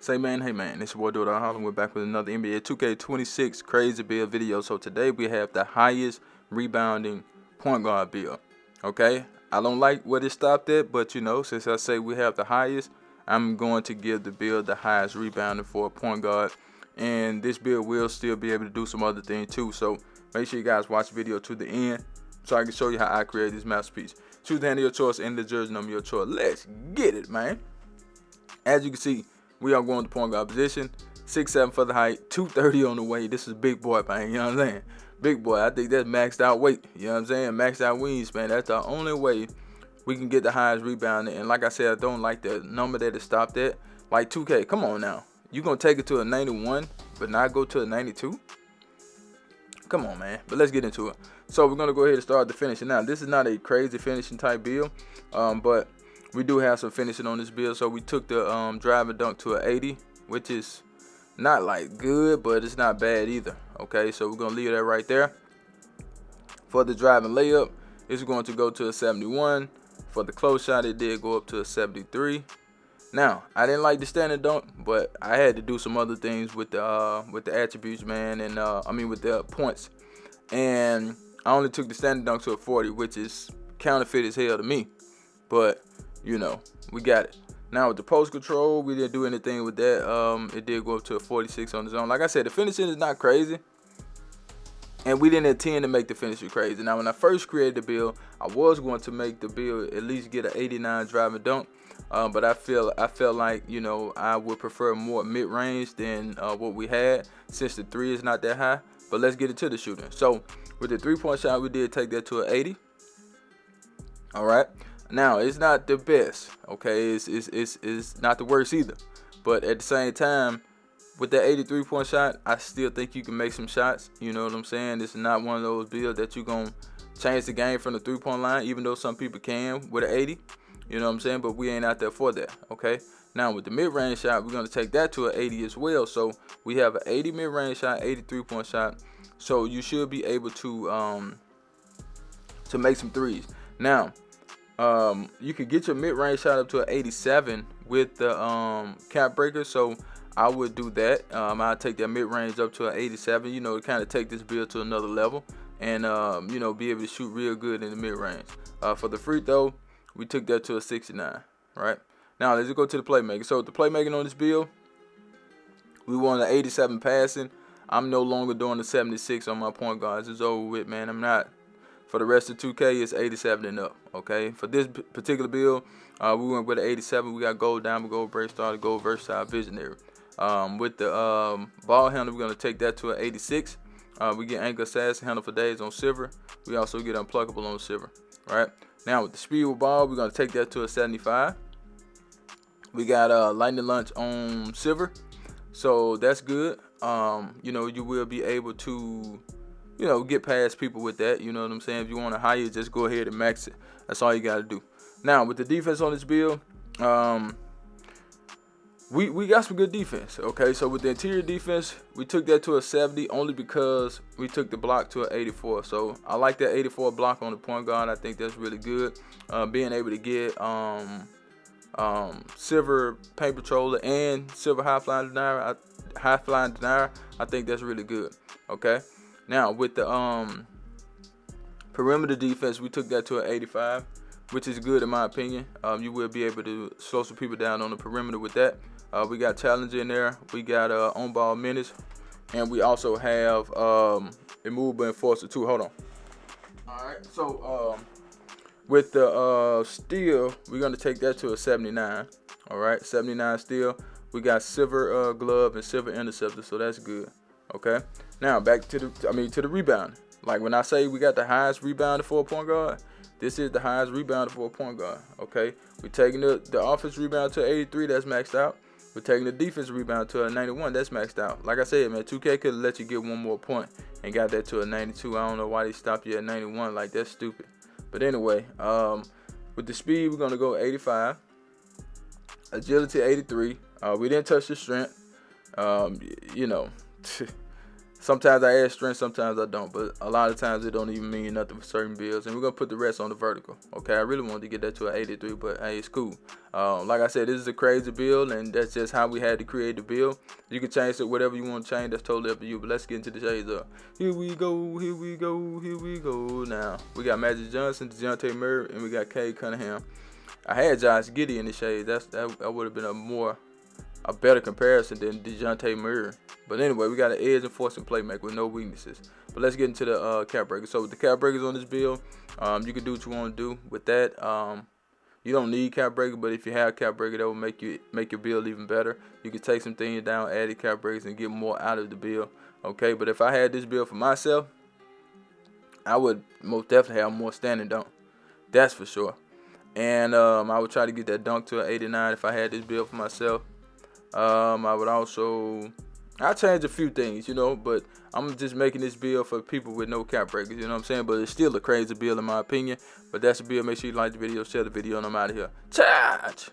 Say man, hey man, it's your boy Dora Holland. We're back with another NBA 2K26 crazy build video. So today we have the highest rebounding point guard build. Okay, I don't like what it stopped at, but you know, since I say we have the highest, I'm going to give the build the highest rebounding for a point guard. And this build will still be able to do some other things too. So make sure you guys watch the video to the end so I can show you how I create this masterpiece. Choose the hand of your choice and the jersey number of your choice. Let's get it, man. As you can see, we are going to point guard position. 6'7" for the height, 230 on the weight. This is big boy, man. You know what I'm saying? Big boy. I think that's maxed out weight. You know what I'm saying? Maxed out wingspan. That's the only way we can get the highest rebounding. And like I said, I don't like the number that it stopped at. Like 2K. Come on now. You gonna take it to a 91, but not go to a 92? Come on, man. But let's get into it. So we're gonna go ahead and start the finishing. Now, this is not a crazy finishing type build, but we do have some finishing on this build. So we took the drive and dunk to an 80, which is not like good, but it's not bad either. Okay, so we're gonna leave that right there. For the drive and layup, it's going to go to a 71. For the close shot, it did go up to a 73. Now, I didn't like the standing dunk, but I had to do some other things with the attributes, man, and with the points. And I only took the standing dunk to a 40, which is counterfeit as hell to me. But you know, we got it. Now with the post control, we didn't do anything with that. It did go up to a 46 on the zone. Like I said, the finishing is not crazy, and we didn't intend to make the finishing crazy. Now when I first created the build, I was going to make the build at least get an 89 drive and dunk, but I felt like, you know, I would prefer more mid-range than what we had, since the 3 is not that high. But let's get into the shooting. So with the 3-point shot, we did take that to an 80. All right. Now, it's not the best, okay? It's not the worst either. But at the same time, with that 83-point shot, I still think you can make some shots. You know what I'm saying? This is not one of those builds that you're going to change the game from the 3-point line, even though some people can with an 80. You know what I'm saying? But we ain't out there for that, okay? Now, with the mid-range shot, we're going to take that to an 80 as well. So, we have an 80 mid-range shot, 83-point shot. So, you should be able to make some threes. Now, you could get your mid-range shot up to an 87 with the cap breaker, so I would do that. I'll take that mid-range up to an 87, you know, to kind of take this build to another level, and you know, be able to shoot real good in the mid-range. For the free throw, we took that to a 69. Right now, let's go to the playmaking. So the playmaking on this build, we want an 87 passing. I'm no longer doing the 76 on my point guards. It's over with, man. I'm not. For the rest of 2K, it's 87 and up, okay? For this particular build, we went with an 87. We got gold diamond, gold break star, gold versatile, visionary. With the ball handle, we're going to take that to an 86. We get anchor assassin, handle for days on silver. We also get unpluckable on silver, right? Now, with the speed with ball, we're going to take that to a 75. We got lightning lunch on silver, so that's good. You know, you will be able to, you know, get past people with that. You know what I'm saying? If you want to hire, just go ahead and max it. That's all you got to do. Now, with the defense on this build, we got some good defense. Okay, so with the interior defense, we took that to a 70 only because we took the block to an 84. So I like that 84 block on the point guard. I think that's really good. Being able to get silver paint patroller and silver high flying denier, I think that's really good. Okay. Now, with the perimeter defense, we took that to an 85, which is good in my opinion. You will be able to slow some people down on the perimeter with that. We got challenger in there. We got on-ball minutes. And we also have immovable enforcer too. Hold on. All right. So, with the steel, we're going to take that to a 79. All right. 79 steel. We got silver glove and silver interceptor, so that's good. Okay. Now back to the rebound. Like when I say we got the highest rebounder for a point guard, this is the highest rebounder for a point guard. Okay. We're taking the offense rebound to 83, that's maxed out. We're taking the defense rebound to a 91, that's maxed out. Like I said, man, 2K could let you get one more point and got that to a 92. I don't know why they stopped you at 91. Like, that's stupid. But anyway, with the speed, we're gonna go 85. Agility 83. We didn't touch the strength. You know. Sometimes I add strength, sometimes I don't, but a lot of times it don't even mean nothing for certain builds. And we're gonna put the rest on the vertical. Okay, I really wanted to get that to an 83, but hey, it's cool. Like I said, this is a crazy build, and that's just how we had to create the build. You can change it whatever you want to change. That's totally up to you. But let's get into the shades up. Here we go, here we go, here we go. Now we got Magic Johnson, DeJounte Murray, and we got Cade Cunningham. I had Josh Giddey in the shades. That would have been a better comparison than DeJounte Murray. But anyway, we got an edge enforcing playmaker with no weaknesses. But let's get into the cap breaker. So with the cap breakers on this build, you can do what you want to do with that. You don't need cap breaker, but if you have cap breaker, that will make your build even better. You can take some things down, add the cap breakers, and get more out of the build. Okay, but if I had this build for myself, I would most definitely have more standing dunk. That's for sure. And I would try to get that dunk to an 89 if I had this build for myself. I would also, I change a few things, you know, but I'm just making this build for people with no cap breakers, you know what I'm saying? But it's still a crazy build in my opinion. But that's a build. Make sure you like the video, share the video, and I'm out of here. Charge!